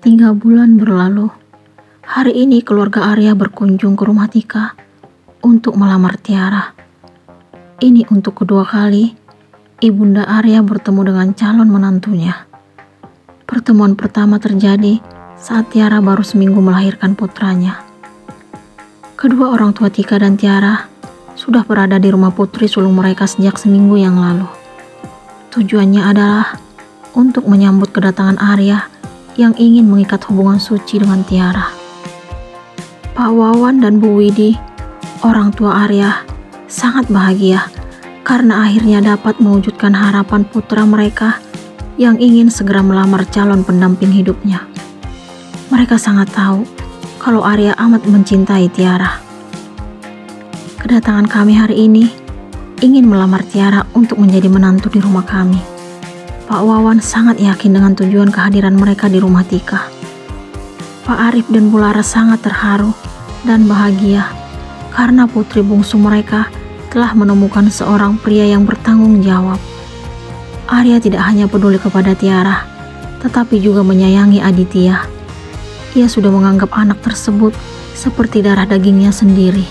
3 bulan berlalu. Hari ini keluarga Arya berkunjung ke rumah Tika untuk melamar Tiara. Ini untuk kedua kali Ibunda Arya bertemu dengan calon menantunya. Pertemuan pertama terjadi saat Tiara baru seminggu melahirkan putranya. Kedua orang tua Tika dan Tiara sudah berada di rumah putri sulung mereka sejak seminggu yang lalu. Tujuannya adalah untuk menyambut kedatangan Arya yang ingin mengikat hubungan suci dengan Tiara. Pak Wawan dan Bu Widi, orang tua Arya, sangat bahagia karena akhirnya dapat mewujudkan harapan putra mereka yang ingin segera melamar calon pendamping hidupnya. Mereka sangat tahu kalau Arya amat mencintai Tiara. Kedatangan kami hari ini ingin melamar Tiara untuk menjadi menantu di rumah kami. Pak Wawan sangat yakin dengan tujuan kehadiran mereka di rumah Tika. Pak Arif dan Bu Laras sangat terharu dan bahagia karena putri bungsu mereka telah menemukan seorang pria yang bertanggung jawab. Arya tidak hanya peduli kepada Tiara, tetapi juga menyayangi Aditya. Ia sudah menganggap anak tersebut seperti darah dagingnya sendiri.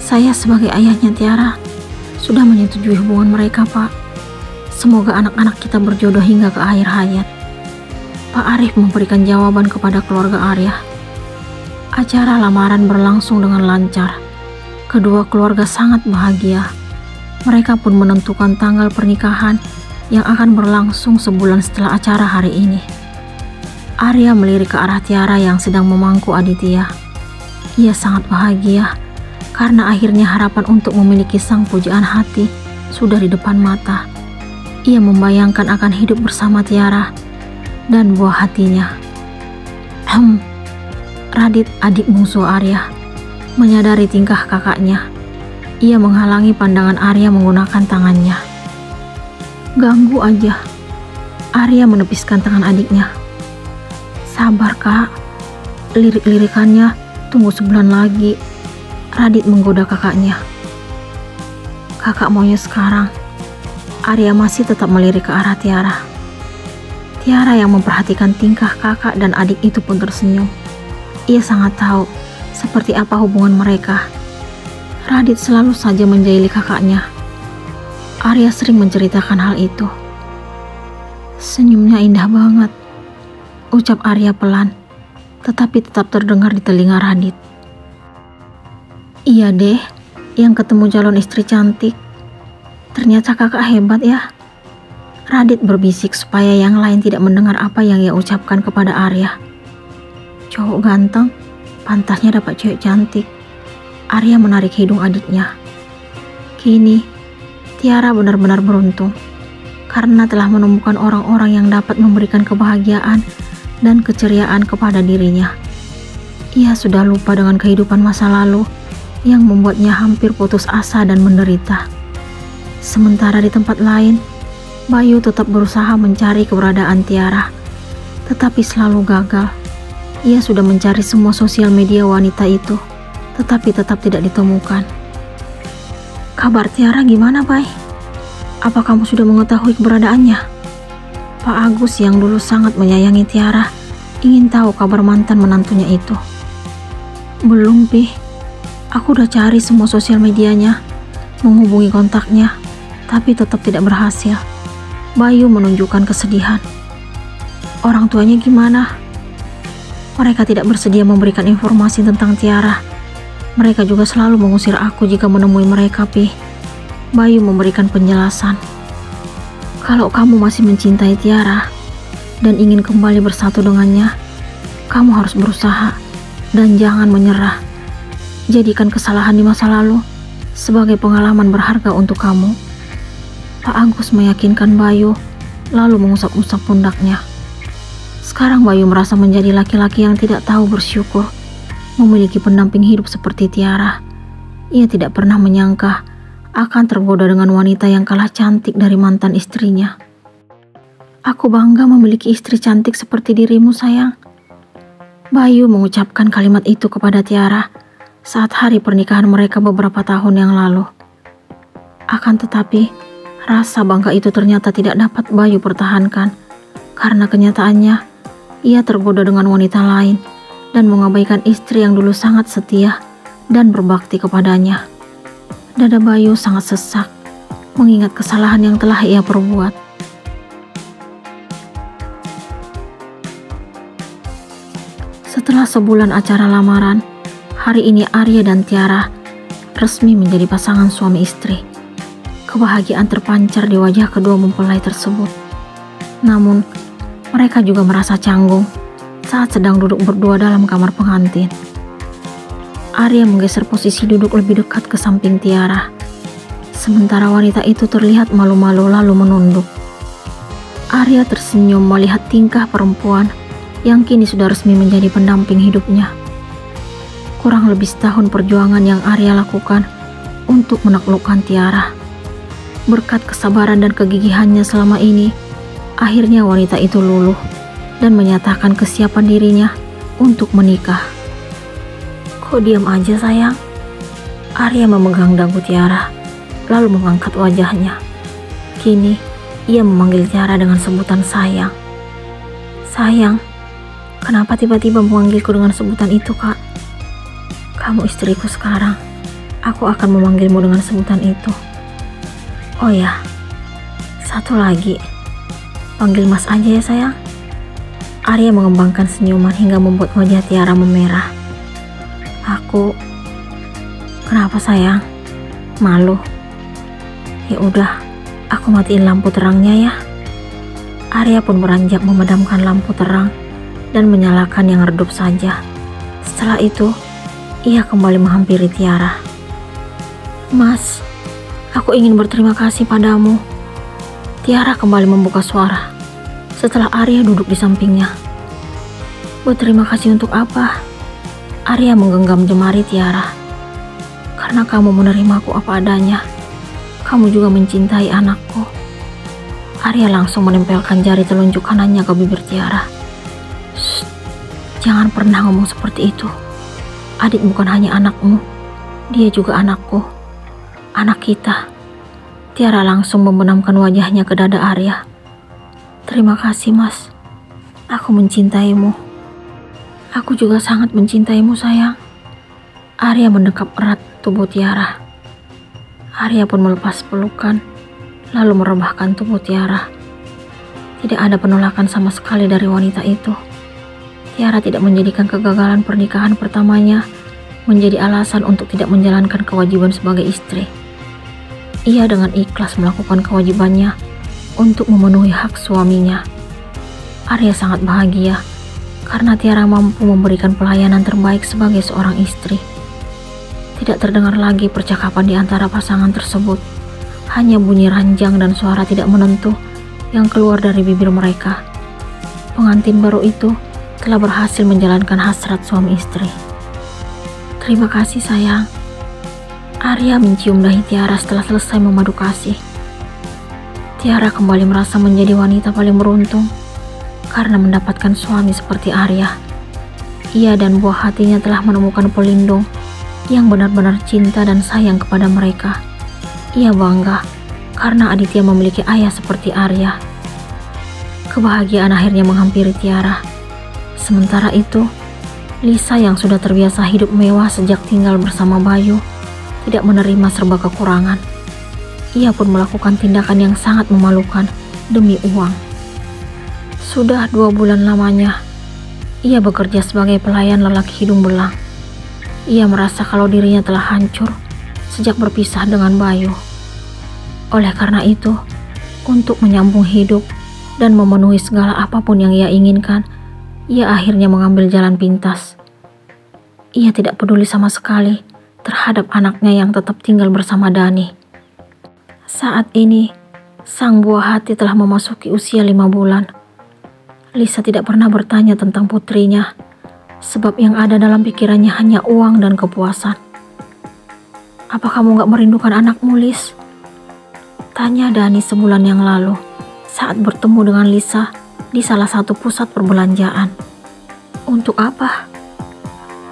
Saya sebagai ayahnya Tiara sudah menyetujui hubungan mereka, Pak. Semoga anak-anak kita berjodoh hingga ke akhir hayat. Pak Arif memberikan jawaban kepada keluarga Arya. Acara lamaran berlangsung dengan lancar. Kedua keluarga sangat bahagia. Mereka pun menentukan tanggal pernikahan yang akan berlangsung sebulan setelah acara hari ini. Arya melirik ke arah Tiara yang sedang memangku Aditya. Ia sangat bahagia karena akhirnya harapan untuk memiliki sang pujaan hati sudah di depan mata. Ia membayangkan akan hidup bersama Tiara dan buah hatinya. Radit, adik bungsu Arya, menyadari tingkah kakaknya. Ia menghalangi pandangan Arya menggunakan tangannya. Ganggu aja. Arya menepiskan tangan adiknya. Sabar, Kak. Lirik-lirikannya tunggu sebulan lagi. Radit menggoda kakaknya. Kakak maunya sekarang. Arya masih tetap melirik ke arah Tiara. Tiara yang memperhatikan tingkah kakak dan adik itu pun tersenyum. Ia sangat tahu seperti apa hubungan mereka. Radit selalu saja menjahili kakaknya. Arya sering menceritakan hal itu. Senyumnya indah banget, ucap Arya pelan, tetapi tetap terdengar di telinga Radit. Iya deh, yang ketemu calon istri cantik. Ternyata kakak hebat ya. Radit berbisik supaya yang lain tidak mendengar apa yang ia ucapkan kepada Arya. Cowok ganteng, pantasnya dapat cewek cantik. Arya menarik hidung adiknya. Kini, Tiara benar-benar beruntung karena telah menemukan orang-orang yang dapat memberikan kebahagiaan dan keceriaan kepada dirinya. Ia sudah lupa dengan kehidupan masa lalu yang membuatnya hampir putus asa dan menderita. Sementara di tempat lain, Bayu tetap berusaha mencari keberadaan Tiara, tetapi selalu gagal. Ia sudah mencari semua sosial media wanita itu, tetapi tetap tidak ditemukan. Kabar Tiara gimana, Bay? Apa kamu sudah mengetahui keberadaannya? Pak Agus yang dulu sangat menyayangi Tiara, ingin tahu kabar mantan menantunya itu. Belum, Pi. Aku udah cari semua sosial medianya, menghubungi kontaknya, tapi tetap tidak berhasil. Bayu menunjukkan kesedihan. Orang tuanya gimana? Mereka tidak bersedia memberikan informasi tentang Tiara. Mereka juga selalu mengusir aku jika menemui mereka, Pi. Bayu memberikan penjelasan. Kalau kamu masih mencintai Tiara dan ingin kembali bersatu dengannya, kamu harus berusaha dan jangan menyerah. Jadikan kesalahan di masa lalu sebagai pengalaman berharga untuk kamu. Pak Agus meyakinkan Bayu, lalu mengusap-usap pundaknya. Sekarang Bayu merasa menjadi laki-laki yang tidak tahu bersyukur, memiliki pendamping hidup seperti Tiara. Ia tidak pernah menyangka akan tergoda dengan wanita yang kalah cantik dari mantan istrinya. Aku bangga memiliki istri cantik seperti dirimu, sayang. Bayu mengucapkan kalimat itu kepada Tiara saat hari pernikahan mereka beberapa tahun yang lalu. Akan tetapi, rasa bangga itu ternyata tidak dapat Bayu pertahankan karena kenyataannya ia tergoda dengan wanita lain dan mengabaikan istri yang dulu sangat setia dan berbakti kepadanya. Dada Bayu sangat sesak mengingat kesalahan yang telah ia perbuat. Setelah sebulan acara lamaran, hari ini Arya dan Tiara resmi menjadi pasangan suami istri. Kebahagiaan terpancar di wajah kedua mempelai tersebut. Namun, mereka juga merasa canggung saat sedang duduk berdua dalam kamar pengantin. Arya menggeser posisi duduk lebih dekat ke samping Tiara. Sementara wanita itu terlihat malu-malu lalu menunduk. Arya tersenyum melihat tingkah perempuan yang kini sudah resmi menjadi pendamping hidupnya. Kurang lebih setahun perjuangan yang Arya lakukan untuk menaklukkan Tiara. Berkat kesabaran dan kegigihannya selama ini, akhirnya wanita itu luluh dan menyatakan kesiapan dirinya untuk menikah. Kok diam aja sayang? Arya memegang dagu Tiara, lalu mengangkat wajahnya. Kini, ia memanggil Tiara dengan sebutan sayang. Sayang, kenapa tiba-tiba memanggilku dengan sebutan itu, Kak? Kamu istriku sekarang. Aku akan memanggilmu dengan sebutan itu. Oh ya, satu lagi. Panggil Mas aja ya sayang. Arya mengembangkan senyuman hingga membuat wajah Tiara memerah. Kenapa sayang? Malu? Ya udah, aku matiin lampu terangnya ya. Arya pun beranjak memadamkan lampu terang dan menyalakan yang redup saja. Setelah itu, ia kembali menghampiri Tiara. Mas, aku ingin berterima kasih padamu. Tiara kembali membuka suara setelah Arya duduk di sampingnya. Berterima kasih untuk apa? Arya menggenggam jemari Tiara. Karena kamu menerimaku apa adanya. Kamu juga mencintai anakku. Arya langsung menempelkan jari telunjuk kanannya ke bibir Tiara. Shh, jangan pernah ngomong seperti itu. Adit bukan hanya anakmu, dia juga anakku. Anak kita. Tiara langsung membenamkan wajahnya ke dada Arya. Terima kasih mas. Aku mencintaimu. Aku juga sangat mencintaimu sayang. Arya mendekap erat tubuh Tiara. Arya pun melepas pelukan, lalu merebahkan tubuh Tiara. Tidak ada penolakan sama sekali dari wanita itu. Tiara tidak menjadikan kegagalan pernikahan pertamanya menjadi alasan untuk tidak menjalankan kewajiban sebagai istri. Ia dengan ikhlas melakukan kewajibannya untuk memenuhi hak suaminya. Arya sangat bahagia karena Tiara mampu memberikan pelayanan terbaik sebagai seorang istri. Tidak terdengar lagi percakapan di antara pasangan tersebut. Hanya bunyi ranjang dan suara tidak menentu yang keluar dari bibir mereka. Pengantin baru itu telah berhasil menjalankan hasrat suami istri. Terima kasih sayang. Arya mencium dahi Tiara setelah selesai memadu kasih. Tiara kembali merasa menjadi wanita paling beruntung karena mendapatkan suami seperti Arya. Ia dan buah hatinya telah menemukan pelindung yang benar-benar cinta dan sayang kepada mereka. Ia bangga karena Aditya memiliki ayah seperti Arya. Kebahagiaan akhirnya menghampiri Tiara. Sementara itu, Lisa yang sudah terbiasa hidup mewah sejak tinggal bersama Bayu tidak menerima serba kekurangan. Ia pun melakukan tindakan yang sangat memalukan demi uang. Sudah 2 bulan lamanya, ia bekerja sebagai pelayan lelaki hidung belang. Ia merasa kalau dirinya telah hancur sejak berpisah dengan Bayu. Oleh karena itu, untuk menyambung hidup dan memenuhi segala apapun yang ia inginkan, ia akhirnya mengambil jalan pintas. Ia tidak peduli sama sekali terhadap anaknya yang tetap tinggal bersama Dani. Saat ini, sang buah hati telah memasuki usia 5 bulan. Lisa tidak pernah bertanya tentang putrinya, sebab yang ada dalam pikirannya hanya uang dan kepuasan. Apa kamu gak merindukan anakmu, Lis? Tanya Dani sebulan yang lalu saat bertemu dengan Lisa di salah satu pusat perbelanjaan. Untuk apa?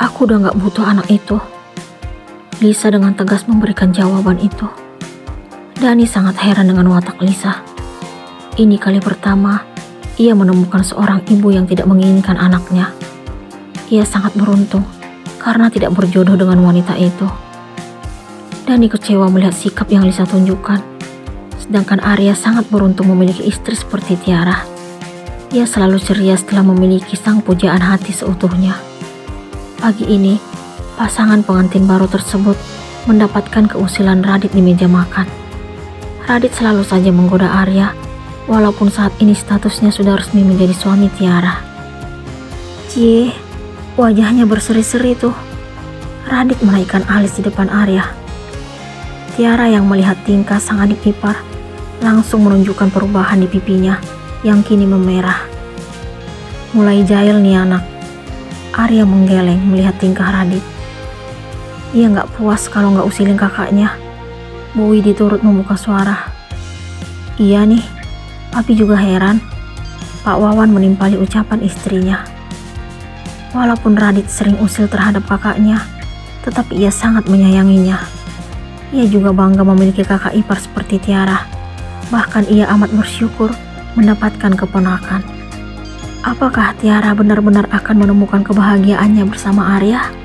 Aku udah gak butuh anak itu. Lisa dengan tegas memberikan jawaban itu. Dani sangat heran dengan watak Lisa. Ini kali pertama ia menemukan seorang ibu yang tidak menginginkan anaknya. Ia sangat beruntung karena tidak berjodoh dengan wanita itu. Dani kecewa melihat sikap yang Lisa tunjukkan. Sedangkan Arya sangat beruntung memiliki istri seperti Tiara. Ia selalu ceria setelah memiliki sang pujaan hati seutuhnya. Pagi ini, pasangan pengantin baru tersebut mendapatkan keusilan Radit di meja makan. Radit selalu saja menggoda Arya, walaupun saat ini statusnya sudah resmi menjadi suami Tiara. Cie, wajahnya berseri-seri tuh. Radit menaikkan alis di depan Arya. Tiara yang melihat tingkah sang adik ipar langsung menunjukkan perubahan di pipinya yang kini memerah. Mulai jahil nih anak. Arya menggeleng melihat tingkah Radit. Ia gak puas kalau gak usilin kakaknya. Bu Widi turut membuka suara. Iya nih, papi juga heran. Pak Wawan menimpali ucapan istrinya. Walaupun Radit sering usil terhadap kakaknya, tetapi ia sangat menyayanginya. Ia juga bangga memiliki kakak ipar seperti Tiara. Bahkan ia amat bersyukur mendapatkan keponakan. Apakah Tiara benar-benar akan menemukan kebahagiaannya bersama Arya?